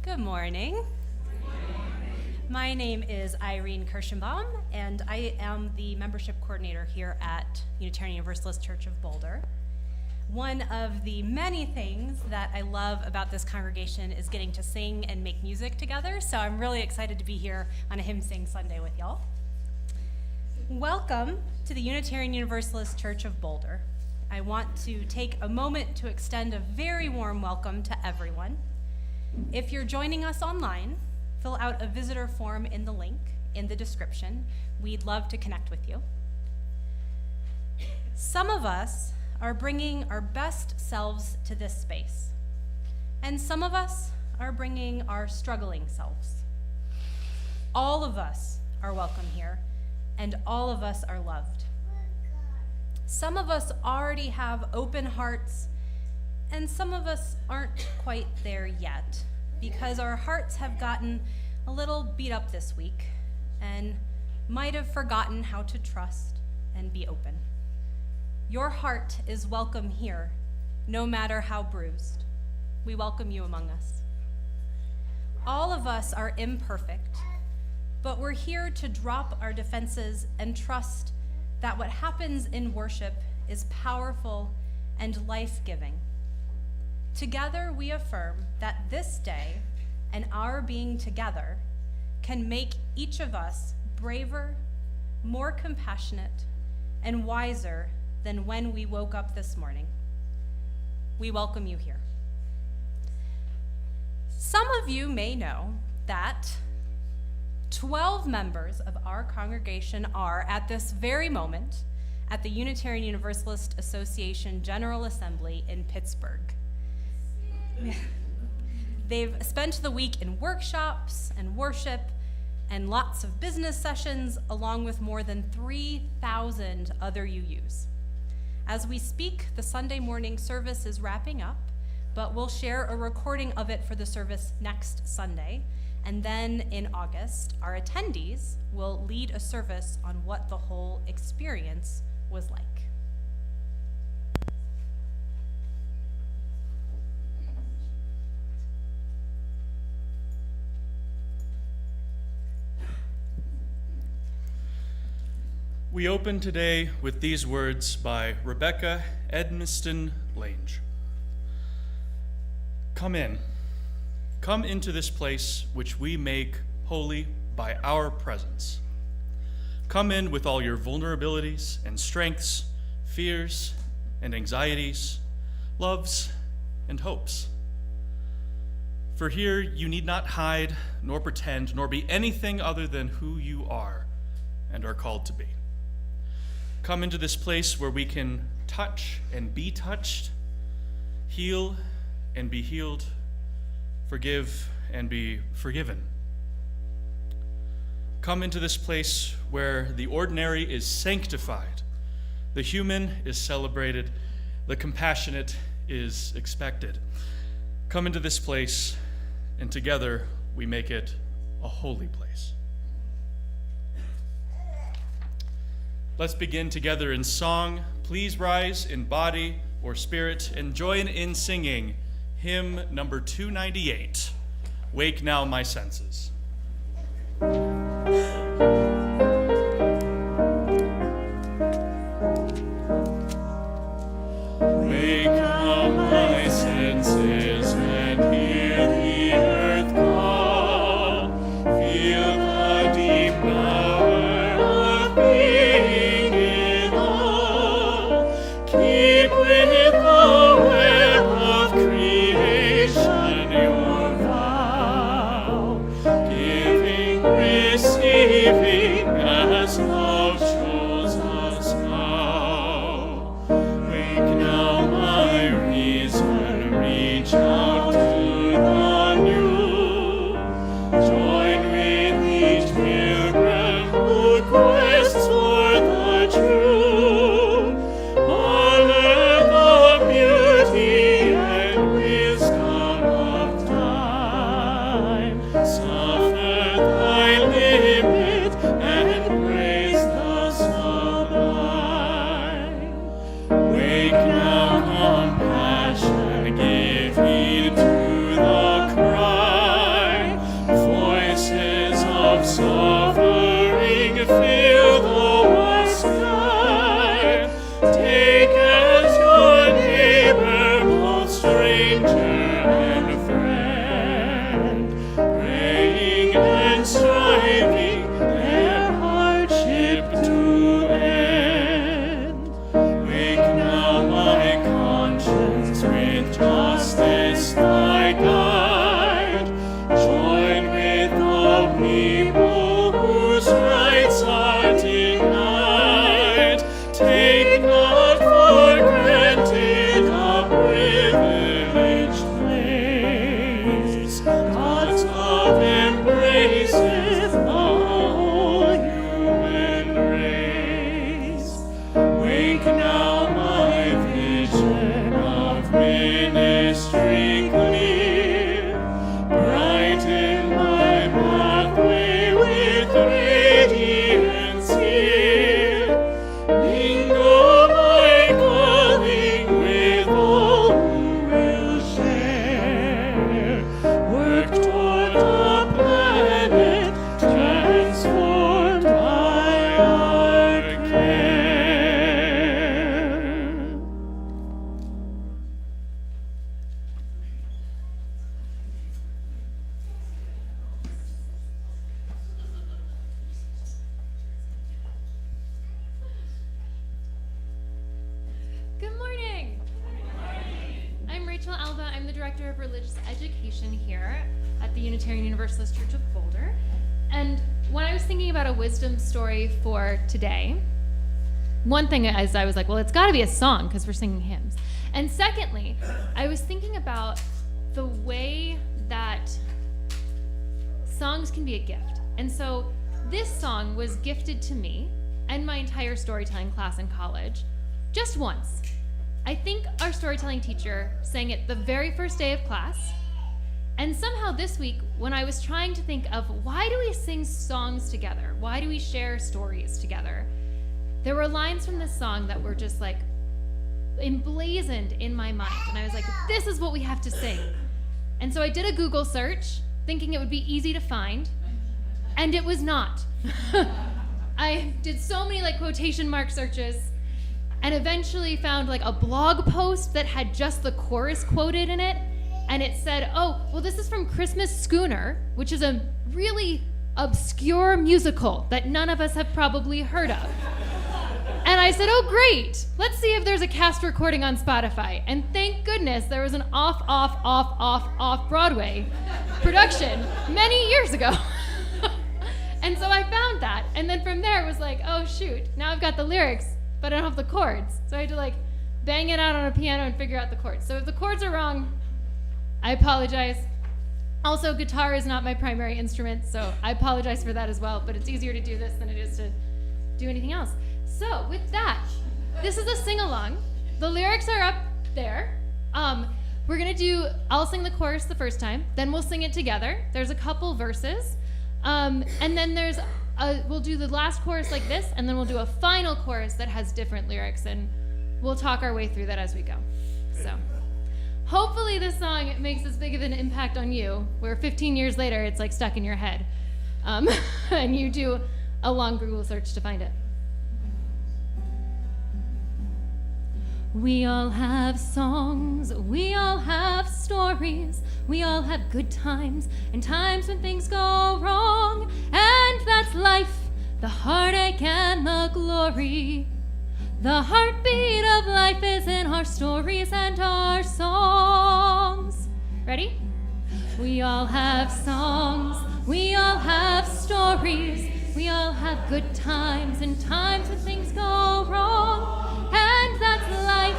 Good morning. My name is Irene Kirschenbaum, and I am the membership coordinator here at Unitarian Universalist Church of Boulder. One of the many things that I love about this congregation is getting to sing and make music together, so I'm really excited to be here on a Hymn Sing Sunday with y'all. Welcome to the Unitarian Universalist Church of Boulder. I want to take a moment to extend a very warm welcome to everyone. If you're joining us online, fill out a visitor form in the link in the description. We'd love to connect with you. Some of us are bringing our best selves to this space, and some of us are bringing our struggling selves. All of us are welcome here, and all of us are loved. Some of us already have open hearts, and some of us aren't quite there yet because our hearts have gotten a little beat up this week and might have forgotten how to trust and be open. Your heart is welcome here, no matter how bruised. We welcome you among us. All of us are imperfect, but we're here to drop our defenses and trust that what happens in worship is powerful and life-giving. Together, we affirm that this day and our being together can make each of us braver, more compassionate, and wiser than when we woke up this morning. We welcome you here. Some of you may know that 12 members of our congregation are, at this very moment, at the Unitarian Universalist Association General Assembly in Pittsburgh. They've spent the week in workshops and worship and lots of business sessions, along with more than 3,000 other UUs. As we speak, the Sunday morning service is wrapping up, but we'll share a recording of it for the service next Sunday. And then in August, our attendees will lead a service on what the whole experience was like. We open today with these words by Rebecca Edmiston Lange. Come into this place which we make holy by our presence. Come in with all your vulnerabilities and strengths, fears and anxieties, loves and hopes. For here you need not hide, nor pretend, nor be anything other than who you are and are called to be. Come into this place where we can touch and be touched, heal and be healed, forgive and be forgiven. Come into this place where the ordinary is sanctified, the human is celebrated, the compassionate is expected. Come into this place, and together we make it a holy place. Let's begin together in song. Please rise in body or spirit and join in singing hymn number 298, Wake Now My Senses. Wake now my senses and hear the earth call. Feel the deep power of being in all. Keep with the web of creation your vow. Director of Religious Education here at the Unitarian Universalist Church of Boulder. And when I was thinking about a wisdom story for today, one thing is I was like, well, it's got to be a song because we're singing hymns. And secondly, I was thinking about the way that songs can be a gift. And so this song was gifted to me and my entire storytelling class in college just once. I think our storytelling teacher sang it the very first day of class. And somehow this week, when I was trying to think of why do we sing songs together? Why do we share stories together? There were lines from this song that were just like emblazoned in my mind. And I was like, this is what we have to sing. And so I did a Google search thinking it would be easy to find. And it was not. I did so many like quotation mark searches and eventually found like a blog post that had just the chorus quoted in it. And it said, oh, well, this is from Christmas Schooner, which is a really obscure musical that none of us have probably heard of. And I said, oh, great. Let's see if there's a cast recording on Spotify. And thank goodness there was an off Broadway production many years ago. And so I found that. And then from there it was like, oh, shoot, now I've got the lyrics, but I don't have the chords. So I had to like bang it out on a piano and figure out the chords. So if the chords are wrong, I apologize. Also, guitar is not my primary instrument, so I apologize for that as well, but it's easier to do this than it is to do anything else. So with that, this is a sing-along. The lyrics are up there. We're gonna I'll sing the chorus the first time, then we'll sing it together. There's a couple verses, and then we'll do the last chorus like this, and then we'll do a final chorus that has different lyrics, and we'll talk our way through that as we go. So hopefully this song makes as big of an impact on you, where 15 years later it's like stuck in your head, and you do a long Google search to find it. We all have songs, we all have stories, we all have good times and times when things go wrong, and that's life, the heartache and the glory. The heartbeat of life is in our stories and our songs. Ready? We all have songs, we all have stories, we all have good times and times when things go wrong. And that's life,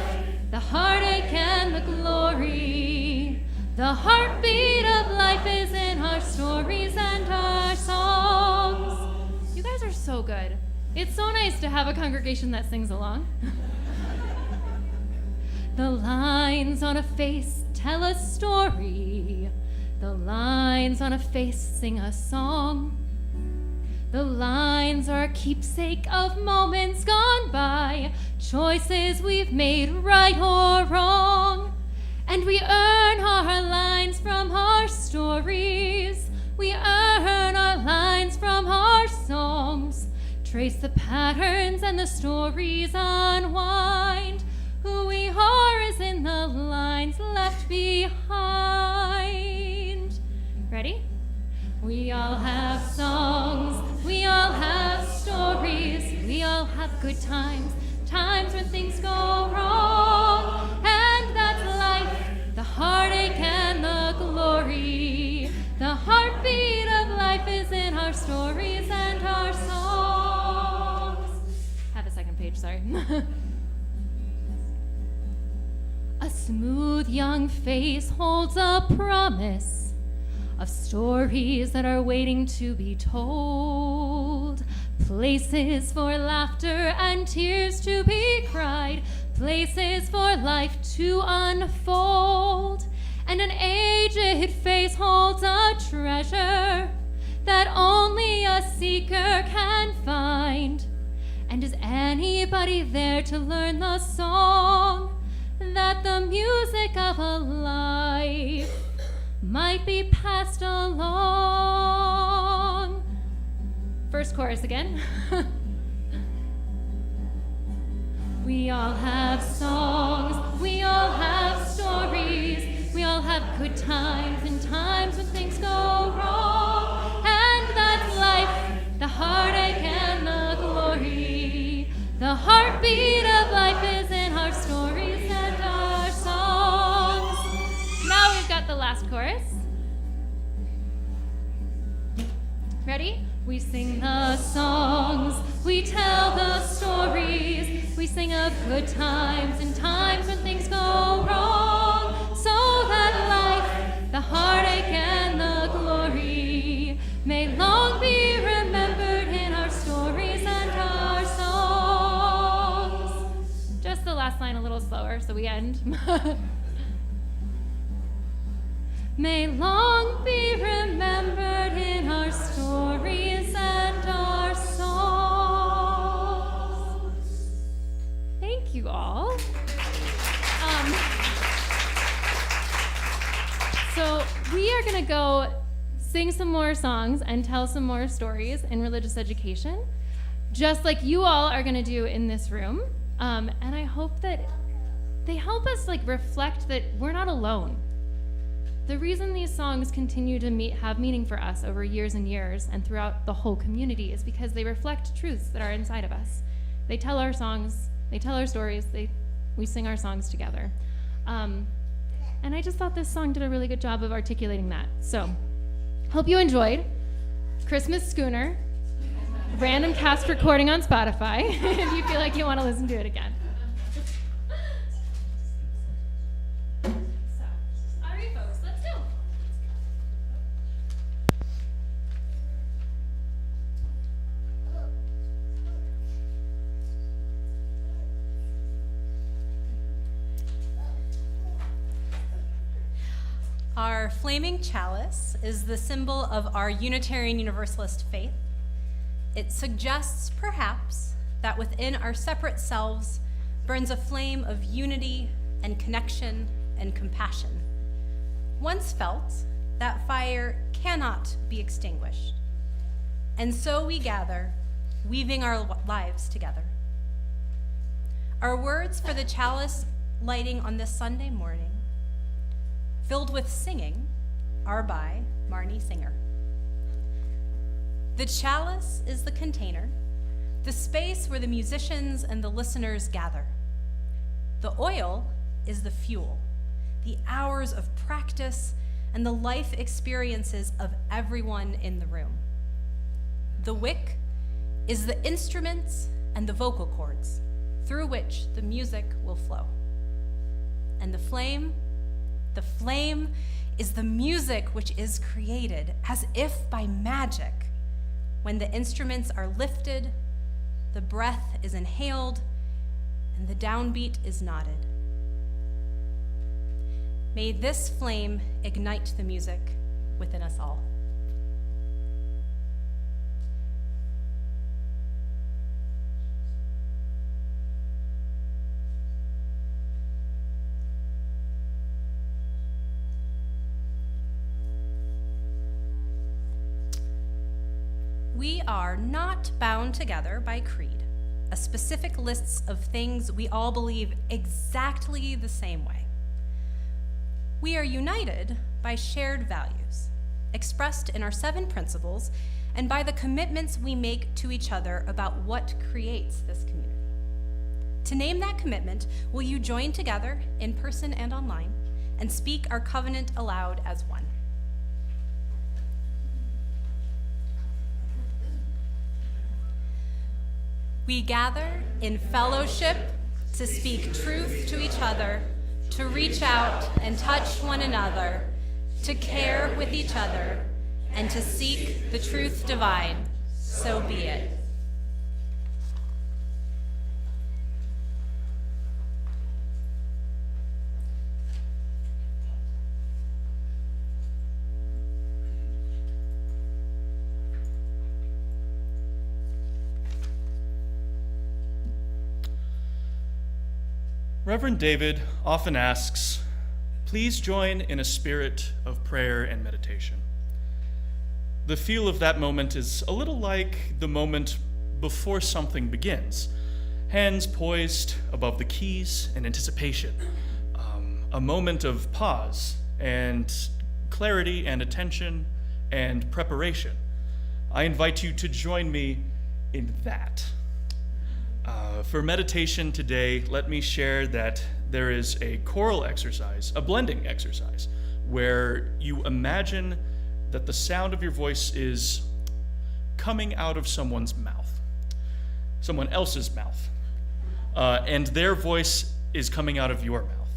the heartache and the glory. The heartbeat of life is in our stories and our songs. You guys are so good. It's so nice to have a congregation that sings along. The lines on a face tell a story. The lines on a face sing a song. The lines are a keepsake of moments gone by, choices we've made right or wrong. And we earn our lines from our stories. We earn our lines from our songs. Trace the patterns and the stories unwind. Who we are is in the lines left behind. Ready? We all have songs, we all have stories, we all have good times, times when things go wrong, and that's life, the heartache and the glory. The heartbeat of life is in our stories and our songs. Have a second page, sorry. A smooth young face holds a promise of stories that are waiting to be told, places for laughter and tears to be cried, places for life to unfold, and an aged face holds a treasure that only a seeker can find. And is anybody there to learn the song that the music of a life might be passed along? First chorus again. We all have songs, we all have stories, we all have good times and times when things go wrong, and that's life, the heartache and the glory. The heartbeat of life is in our stories and our songs. Now last chorus. Ready? We sing the songs, we tell the stories, we sing of good times and times when things go wrong, so that life, the heartache and the glory may long be remembered in our stories and our songs. Just the last line a little slower so we end. May long be remembered in our stories and our songs. Thank you all. So we are going to go sing some more songs and tell some more stories in religious education, just like you all are going to do in this room. And I hope that they help us reflect that we're not alone. The reason these songs continue to have meaning for us over years and years and throughout the whole community is because they reflect truths that are inside of us. They tell our songs, they tell our stories, we sing our songs together. And I just thought this song did a really good job of articulating that. So, hope you enjoyed. Christmas Schooner, random cast recording on Spotify, if you feel like you want to listen to it again. Our flaming chalice is the symbol of our Unitarian Universalist faith. It suggests, perhaps, that within our separate selves burns a flame of unity and connection and compassion. Once felt, that fire cannot be extinguished. And so we gather, weaving our lives together. Our words for the chalice lighting on this Sunday morning, filled with singing, are by Marnie Singer. The chalice is the container, the space where the musicians and the listeners gather. The oil is the fuel, the hours of practice and the life experiences of everyone in the room. The wick is the instruments and the vocal cords through which the music will flow. And the flame is the music which is created as if by magic. When the instruments are lifted, the breath is inhaled, and the downbeat is nodded. May this flame ignite the music within us all. We are not bound together by creed, a specific list of things we all believe exactly the same way. We are united by shared values, expressed in our 7 principles, and by the commitments we make to each other about what creates this community. To name that commitment, will you join together, in person and online, and speak our covenant aloud as one? We gather in fellowship to speak truth to each other, to reach out and touch one another, to care with each other, and to seek the truth divine. So be it. Reverend David often asks, please join in a spirit of prayer and meditation. The feel of that moment is a little like the moment before something begins. Hands poised above the keys in anticipation. A moment of pause and clarity and attention and preparation. I invite you to join me in that. For meditation today, let me share that there is a choral exercise, a blending exercise, where you imagine that the sound of your voice is coming out of someone's mouth, someone else's mouth, and their voice is coming out of your mouth.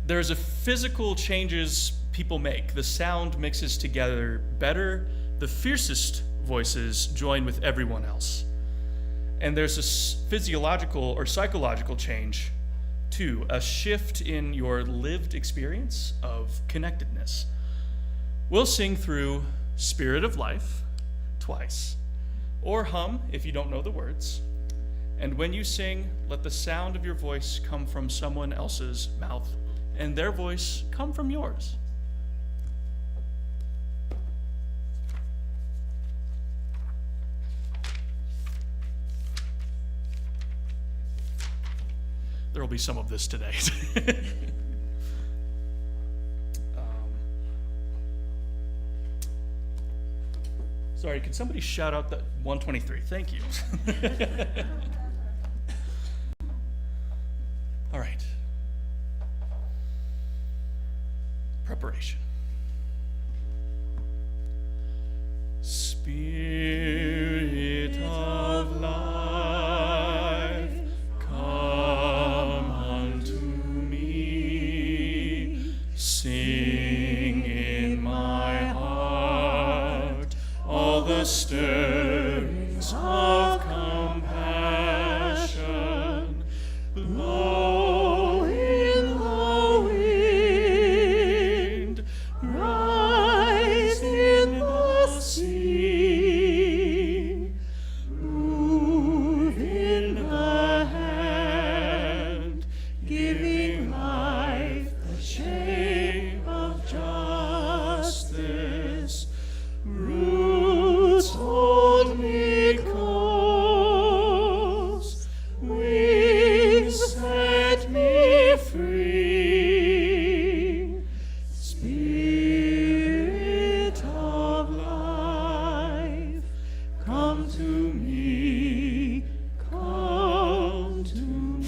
There's a physical changes people make. The sound mixes together better. The fiercest voices join with everyone else. And there's a physiological or psychological change too, a shift in your lived experience of connectedness. We'll sing through Spirit of Life twice, or hum if you don't know the words. And when you sing, let the sound of your voice come from someone else's mouth, and their voice come from yours. There will be some of this today. Sorry, can somebody shout out that 123? Thank you. All right. Preparation. Spirit of life, come unto me. Sing in my heart all the stirrings of compassion. Blow in the wind, rise in the sea, move in the hand, giving life the shape of justice. Roots hold me close, wings set me free. Spirit of life, come to me, come to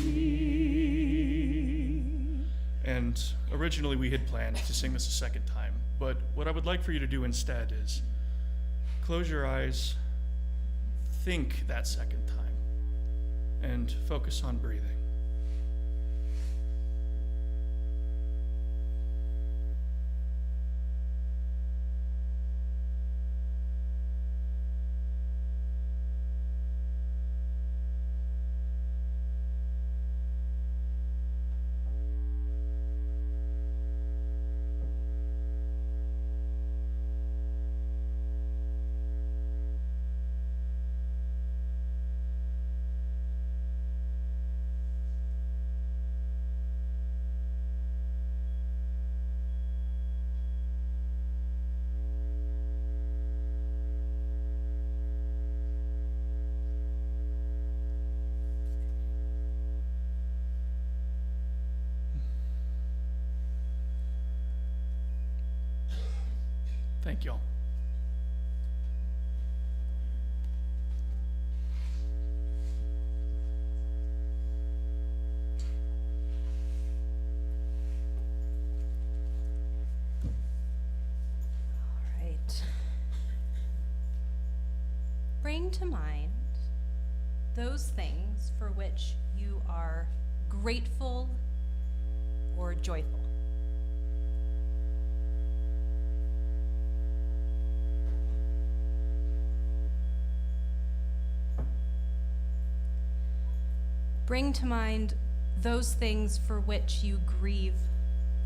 me. And originally we had planned to sing this a second time, but what I would like for you to do instead is close your eyes, think that second time, and focus on breathing. Thank y'all. All right. Bring to mind those things for which you are grateful or joyful. Bring to mind those things for which you grieve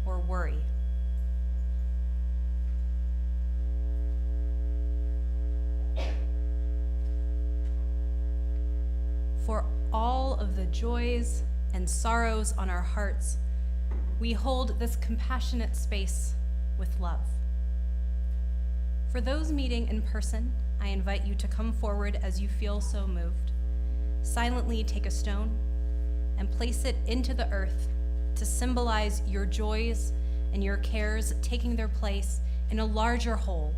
or worry. For all of the joys and sorrows on our hearts, we hold this compassionate space with love. For those meeting in person, I invite you to come forward as you feel so moved. Silently take a stone and place it into the earth to symbolize your joys and your cares taking their place in a larger whole,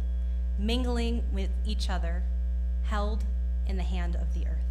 mingling with each other, held in the hand of the earth.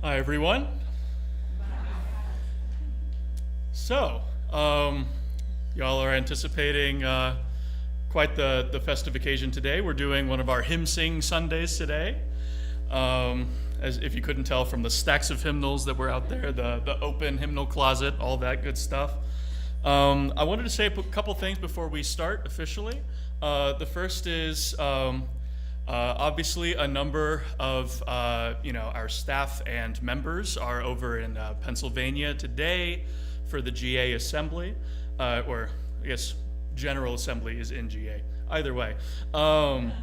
Hi, everyone. So, y'all are anticipating quite the festive occasion today. We're doing one of our hymn sing Sundays today. As if you couldn't tell from the stacks of hymnals that were out there, the open hymnal closet, all that good stuff. I wanted to say a couple things before we start officially. The first is obviously a number of our staff and members are over in Pennsylvania today for the GA Assembly, or I guess General Assembly is in GA. Either way. What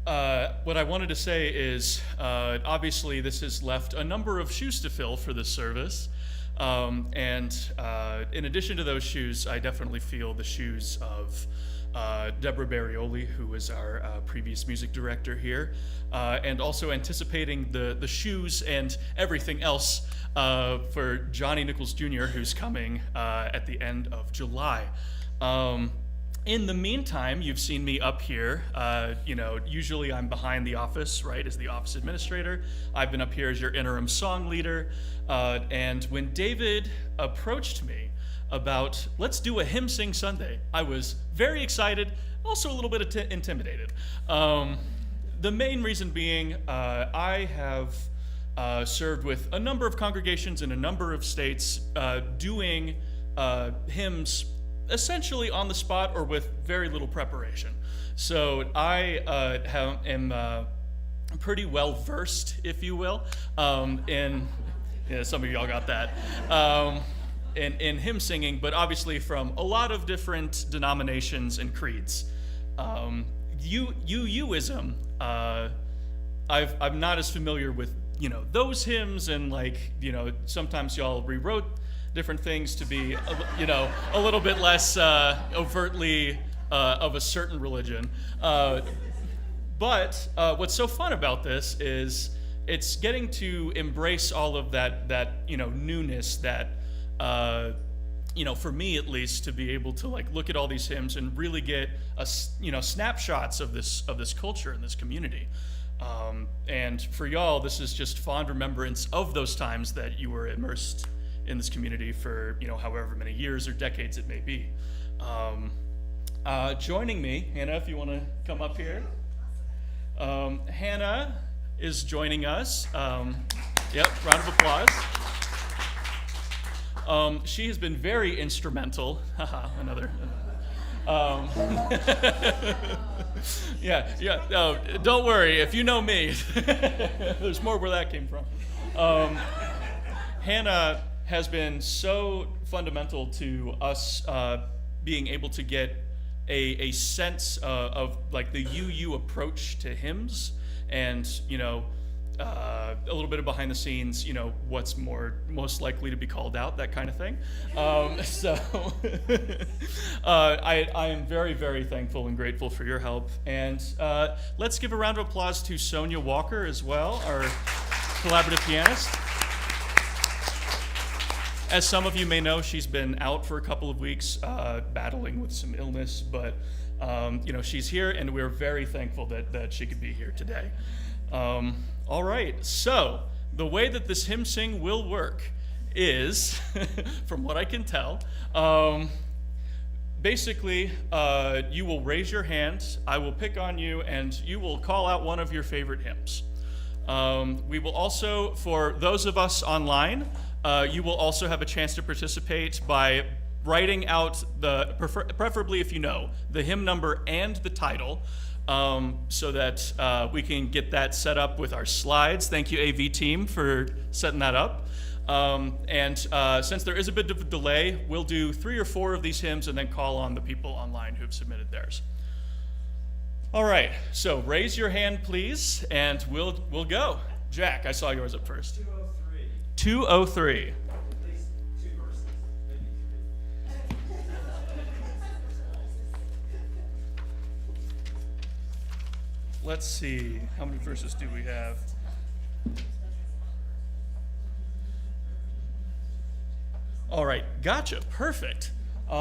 I wanted to say is, obviously this has left a number of shoes to fill for this service. And in addition to those shoes, I definitely feel the shoes of Deborah Barioli, who was our previous music director here, and also anticipating the shoes and everything else for Johnny Nichols Jr., who's coming at the end of July. In the meantime, you've seen me up here. Usually I'm behind the office, right, as the office administrator. I've been up here as your interim song leader. And when David approached me about, let's do a hymn sing Sunday, I was very excited, also a little bit intimidated. The main reason being, I have served with a number of congregations in a number of states doing hymns essentially on the spot or with very little preparation. So I am pretty well versed, if you will, in some of y'all got that, in hymn singing, but obviously from a lot of different denominations and creeds. UUism, I'm not as familiar with those hymns, and sometimes y'all rewrote different things to be a little bit less overtly of a certain religion. But what's so fun about this is it's getting to embrace all of that newness that for me at least, to be able to like look at all these hymns and really get snapshots of this culture and this community. And for y'all, this is just fond remembrance of those times that you were immersed in this community for however many years or decades it may be. Joining me, Hannah, if you want to come up here. Hannah is joining us. Round of applause. She has been very instrumental. Another. Don't worry. If you know me, there's more where that came from. Hannah has been so fundamental to us being able to get a sense of like the UU approach to hymns, and a little bit of behind the scenes, what's most likely to be called out, that kind of thing. I am very, very thankful and grateful for your help. And let's give a round of applause to Sonya Walker as well, our collaborative pianist. As some of you may know, she's been out for a couple of weeks battling with some illness, but she's here, and we're very thankful that she could be here today. All right, so the way that this hymn sing will work is, from what I can tell, basically you will raise your hand, I will pick on you, and you will call out one of your favorite hymns. We will also, for those of us online, you will also have a chance to participate by writing out preferably if you know, the hymn number and the title, so that we can get that set up with our slides. Thank you, AV team, for setting that up. And since there is a bit of a delay, we'll do 3 or 4 of these hymns and then call on the people online who've submitted theirs. All right, so raise your hand, please, and we'll go. Jack, I saw yours up first. 203. At least 2 verses, maybe 3. Let's see, how many verses do we have? All right, gotcha, perfect. Do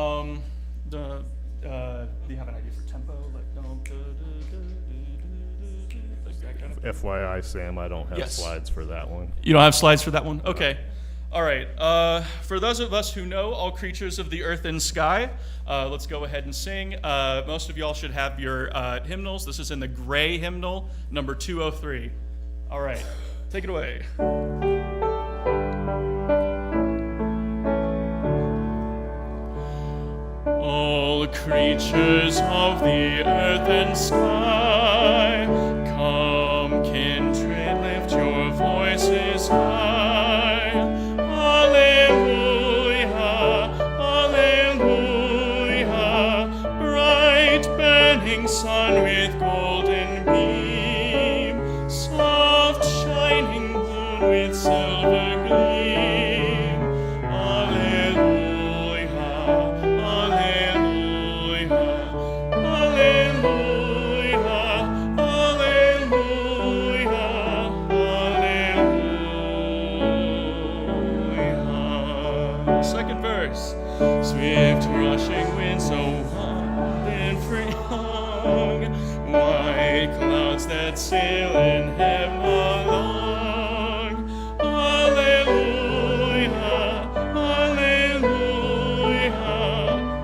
you have an idea for tempo? FYI, Sam, I don't have slides for that one. You don't have slides for that one? Okay. All right. For those of us who know all creatures of the earth and sky, let's go ahead and sing. Most of y'all should have your hymnals. This is in the gray hymnal, number 203. All right. Take it away. All creatures of the earth and sky, come, kindred, lift your voices high. Alleluia, alleluia, bright burning sun with golden beam, soft shining moon with silver gleam. Alleluia, alleluia, alleluia, alleluia, alleluia. Second verse. Swift rushing wind, so wild and free, white clouds that sail in heaven along. Alleluia, alleluia,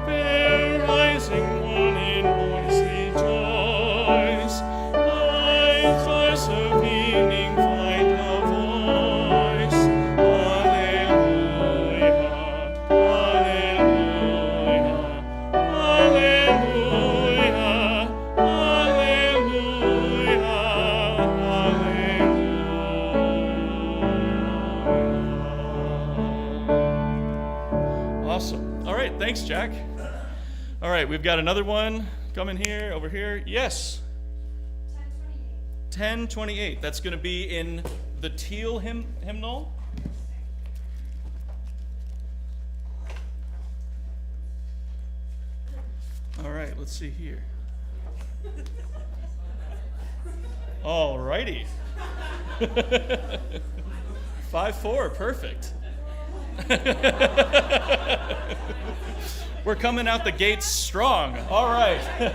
fair rising one in noisy joys. High stars of evening find a voice. Alleluia, alleluia, alleluia, alleluia. Awesome. All right, thanks, Jack. All right, we've got another one coming here, over here. Yes. 1028. That's going to be in the teal hymnal. All right, let's see here. All righty. 5-4, perfect. We're coming out the gates strong. All right. These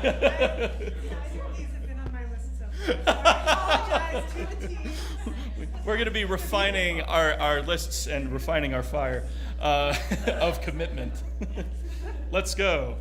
have been on my list, so I apologize to the team. We're going to be refining our lists and refining our fire of commitment. Let's go.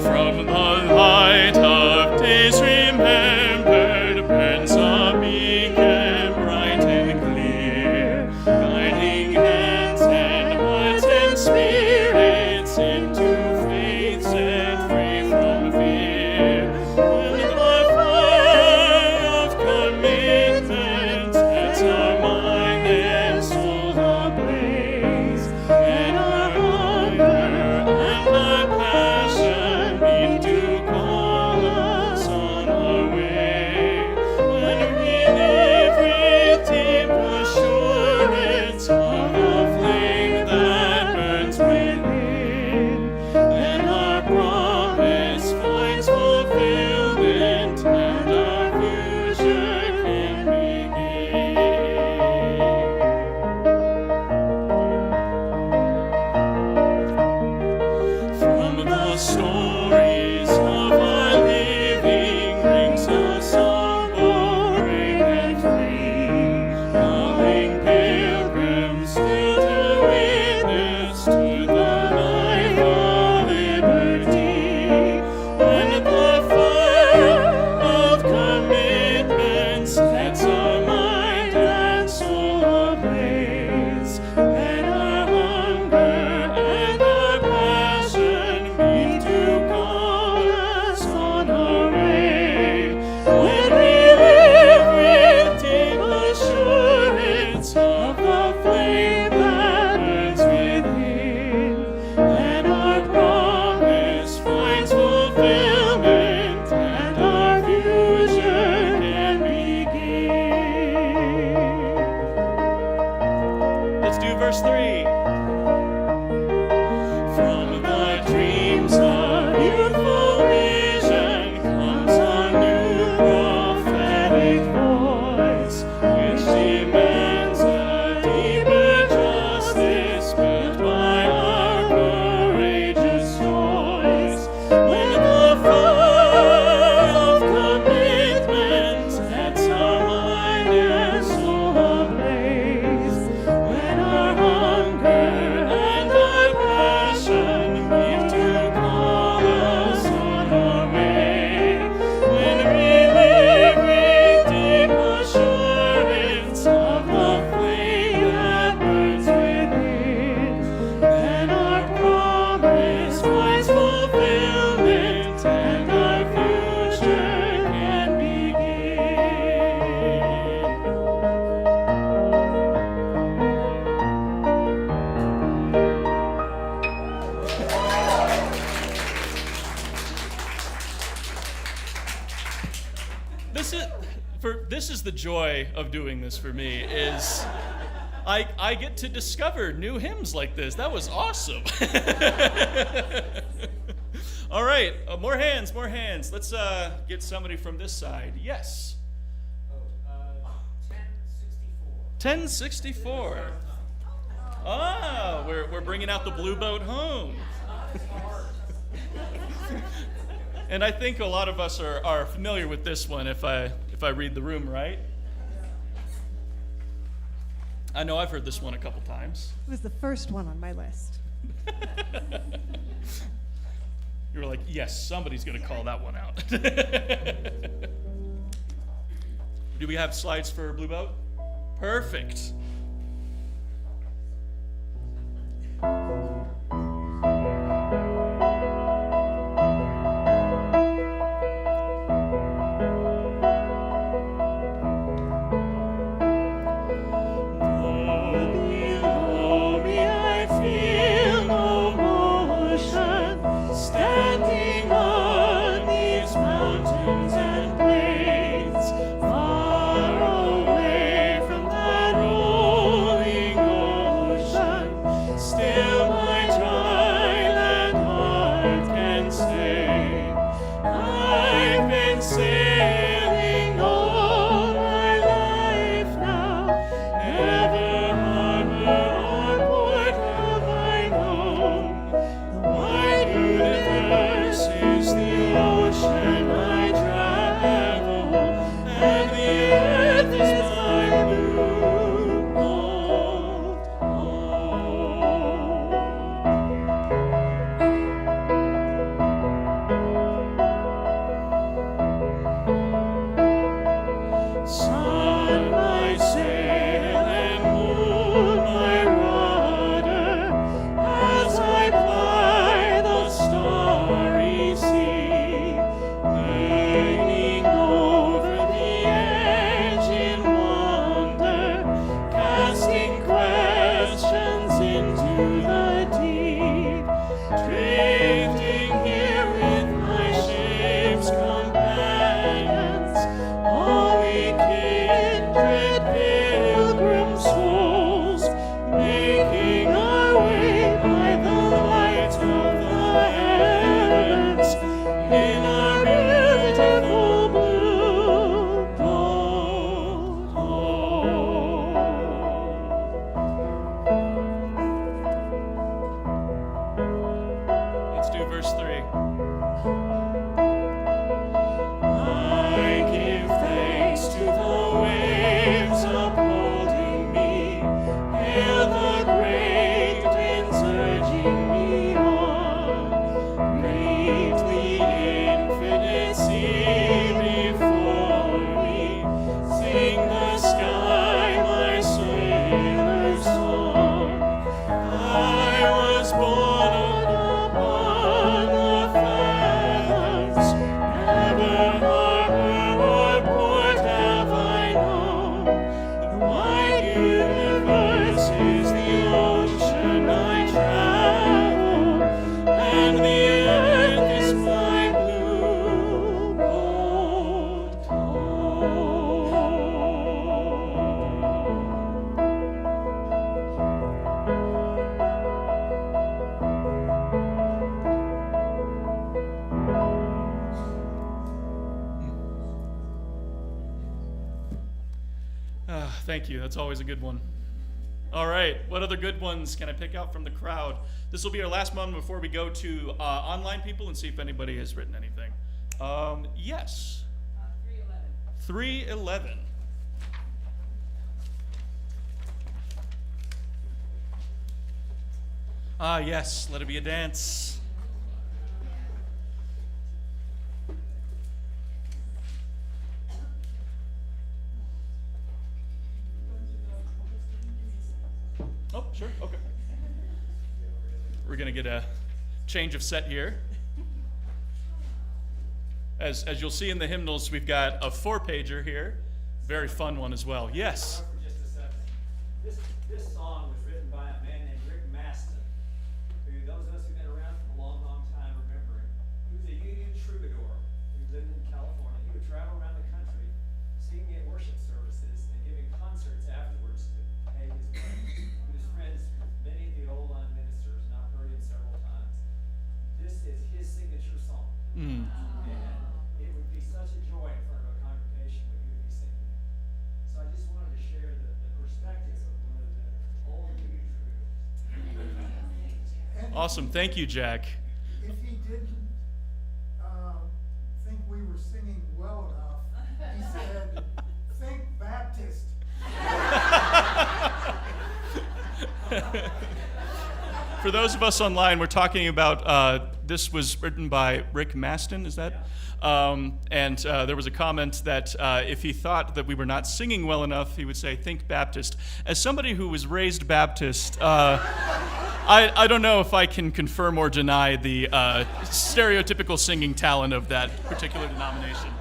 From the light of days remembered, burns a beacon bright and clear, guiding hands and hearts and spirits into faith set free from fear. When the fire of commitment sets our mind and soul ablaze, when our hunger and our passion meet to call us on our way, when we live with deep assurance of the flame that burns within, then our promise finds fulfillment and our future can begin. From the stories of our living rings a song brave and free, calling pilgrims still to witness to the life of liberty. When the fire of commitment sets our mind and soul ablaze, when our hunger and our passion meet to call us on our way, when we live with deep assurance of the flame that burns within, then our promise finds fulfillment and our future can begin. Let's do verse 3. From the dreams of youthful vision comes a new prophetic voice, which demands a deeper justice built by our courageous choice. When the fire of commitment sets our mind and soul ablaze, when our hunger and our passion meet to call us on our way, when we live with deep assurance of the flame that burns within, then our promise finds fulfillment and our future can begin. This is the joy of doing this for me, is I get to discover new hymns like this. That was awesome. All right, more hands. Let's get somebody from this side. Yes. 1064. 1064. Ah, we're bringing out the blue boat home. And I think a lot of us are familiar with this one if I read the room right. I know I've heard this one a couple times. It was the first one on my list. You were like, yes, somebody's going to call that one out. Do we have slides for Blue Boat? Perfect. Standing on these mountains and plains, far away from that old the deep, drifting here with my ship's companions, all we kindred pilgrim souls, making our way by the light of the heavens in our beautiful blue boat home. Let's do verse 3. I give thanks to the waves upholding me, hail the great winds urging me on, great the infinite sea before me, sing the sky my sailor's song. I was born upon the fathoms, never harbor or port have I known. The wide universe is the ocean I travel, and the earth is my blue boat home. Thank you. That's always a good one. All right. What other good ones can I pick out from the crowd? This will be our last one before we go to online people and see if anybody has written anything. Yes. 311. Yes. Let it be a dance. Oh, sure. Okay. We're going to get a change of set here. As you'll see in the hymnals, we've got a 4-pager here. Very fun one as well. Yes. For just a second. This song was written by a man named Rick Maston, who those of us who've been around for a long, long time remember him. He was a Union troubadour who lived in California. He would travel around the country singing at worship services and giving concerts afterwards to pay his way. He was friends with many of the old line ministers, and I've heard him several times. This is his signature song. Mm. And it would be such a joy in front of a congregation when he would be singing it. So I just wanted to share the perspectives of one of the old Union troubadours. Awesome. Thank you, Jack. If he didn't think we were singing well enough, he said, "Think Baptist." For those of us online, we're talking about this was written by Rick Maston, is that? And there was a comment that if he thought that we were not singing well enough, he would say, "Think Baptist." As somebody who was raised Baptist, I don't know if I can confirm or deny the stereotypical singing talent of that particular denomination.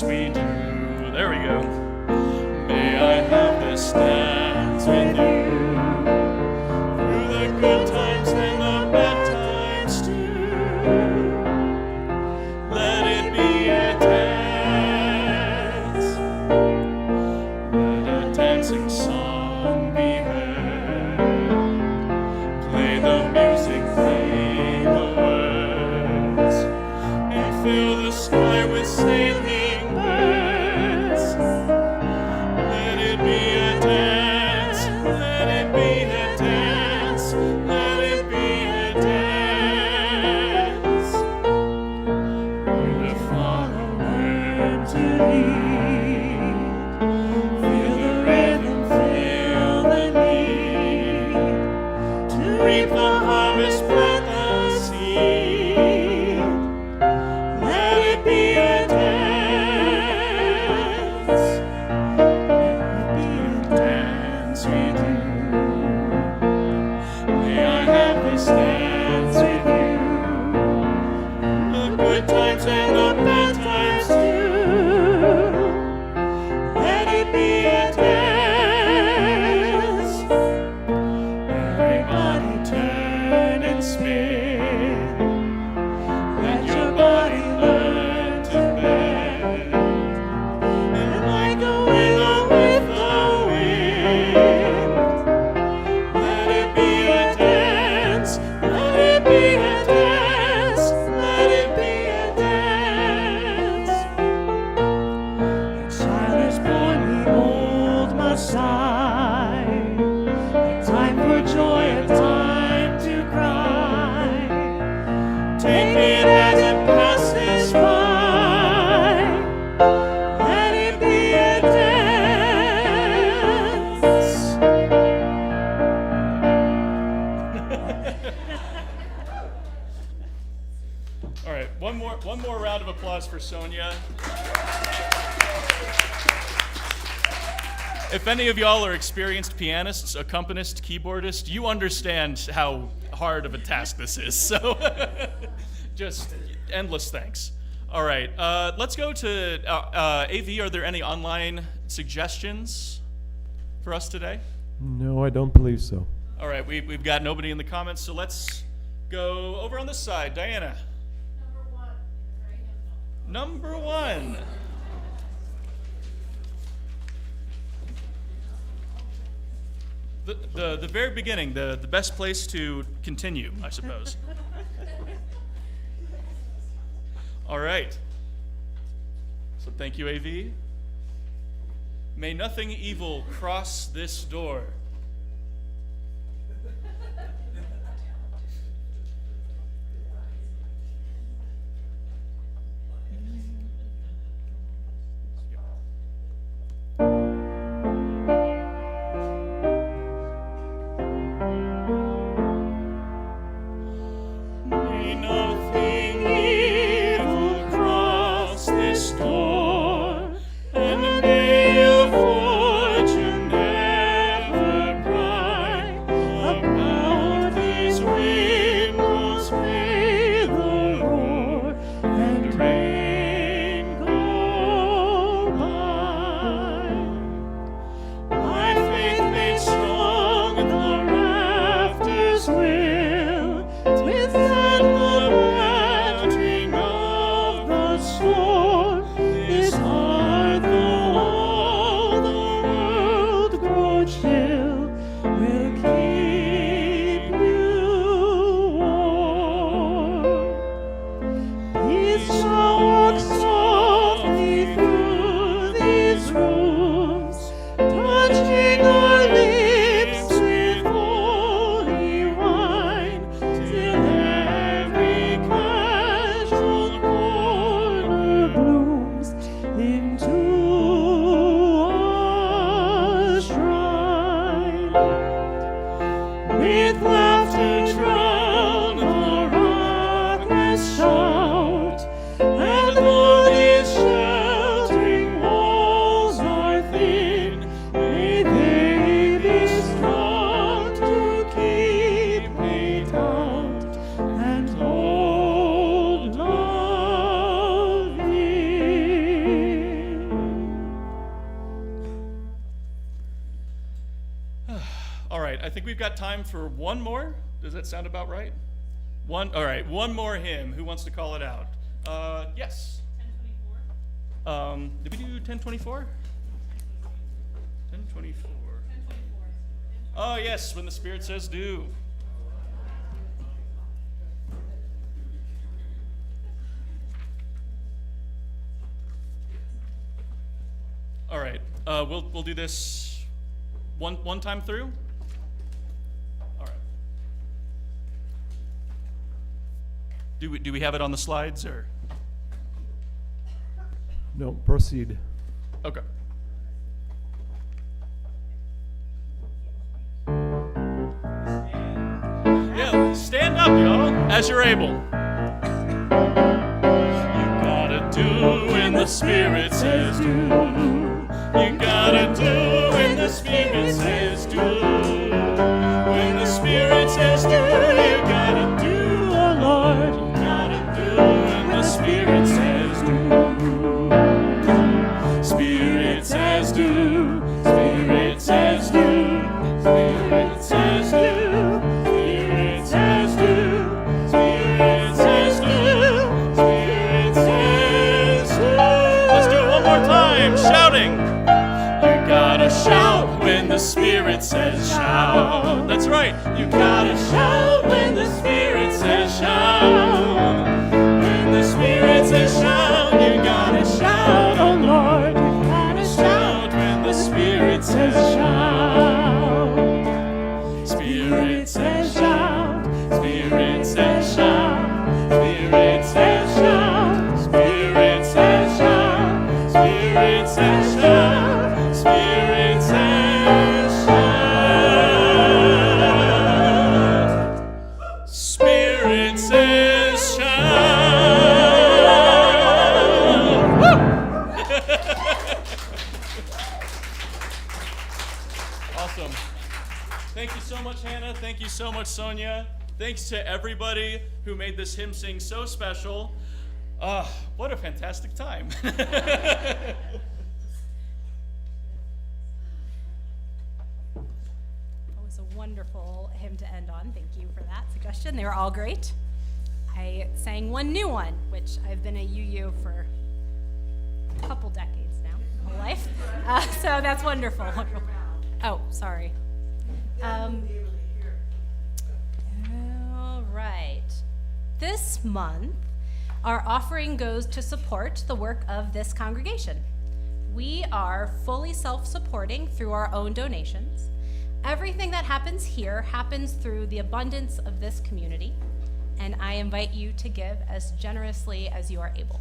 We do. There we go. May I have this dance with you through the good times and the bad times too. Let it be a dance. Let a dancing song be heard. Play the music, play the words, and fill the sky with sailing. We do. applause for Sonya. If any of y'all are experienced pianists, accompanists, keyboardists, you understand how hard of a task this is. So just endless thanks. All right, let's go to AV. Are there any online suggestions for us today? No, I don't believe so. All right, we've got nobody in the comments, so let's go over on this side. Diana. Number one. The very beginning, the best place to continue, I suppose. All right. So thank you, AV. May nothing evil cross this door. May nothing evil cross this door, and may your fortune never bright. About these windows may the roar and rain go by. My faith made strong, the rafters will withstand the battering of the storm. This heart, though all the world grow chill, will keep you warm. Peace shall walk softly through these rooms, touching our lips with holy wine, till every casual corner blooms into a shrine. With laughter drown the rockless shout, and though these sheltering walls are thin, may they be strong to keep hate out and hold love in. All right, I think we've got time for one more. Does that sound about right? One. All right, one more hymn. Who wants to call it out? Yes. 1024. Did we do 1024? 1024. Oh yes, when the Spirit says do. All right, we'll do this one time through. All right. Do we have it on the slides or? No, proceed. Okay. Yeah, stand up, y'all, as you're able. You gotta do when the Spirit says do. You gotta do when the Spirit says do. When the Spirit says do, you gotta do, oh Lord. You gotta do when the Spirit says do. Spirit says do. Spirit says do. Spirit says do. Spirit says do. Spirit says do. Spirit says do. Let's do it one more time, shouting. You gotta shout when the Spirit says shout. That's right. You gotta shout when the Spirit says shout. When the Spirit says shout, you gotta shout, oh Lord. You gotta shout when the Spirit says shout. Spirit says shout. Spirit says shout. Spirit says shout. Spirit says shout. Spirit says shout. Spirit says shout. Spirit Thank you so much, Hannah. Thank you so much, Sonya. Thanks to everybody who made this hymn sing so special. What a fantastic time. That was a wonderful hymn to end on. Thank you for that suggestion. They were all great. I sang one new one, which I've been a UU for a couple decades now, my whole life. So that's wonderful. Oh, sorry. All right. This month, our offering goes to support the work of this congregation. We are fully self-supporting through our own donations. Everything that happens here happens through the abundance of this community, and I invite you to give as generously as you are able.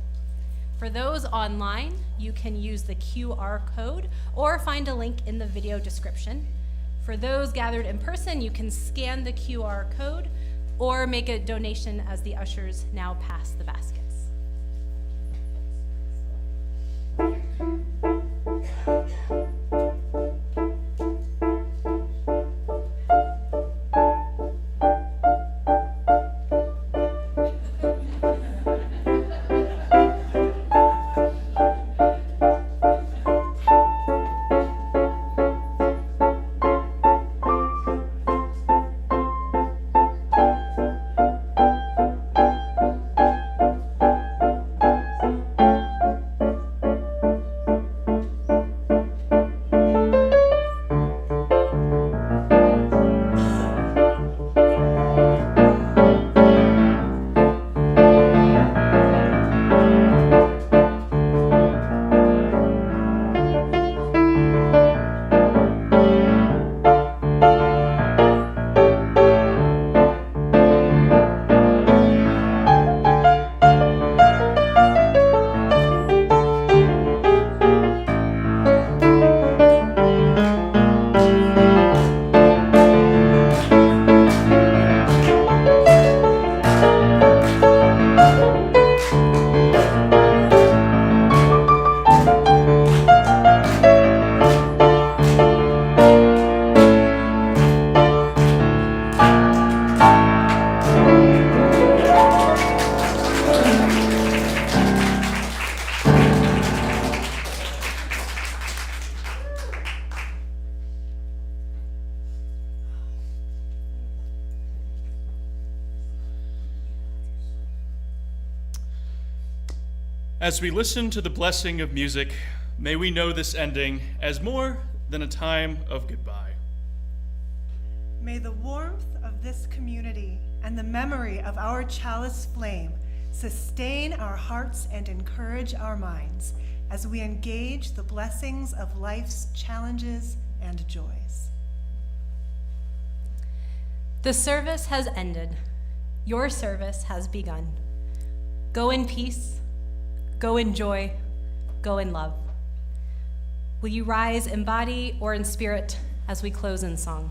For those online, you can use the QR code or find a link in the video description. For those gathered in person, you can scan the QR code or make a donation as the ushers now pass the baskets. As we listen to the blessing of music, may we know this ending as more than a time of goodbye. May the warmth of this community and the memory of our chalice flame sustain our hearts and encourage our minds as we engage the blessings of life's challenges and joys. The service has ended. Your service has begun. Go in peace. Go in joy, go in love. Will you rise in body or in spirit as we close in song?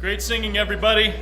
Great singing, everybody.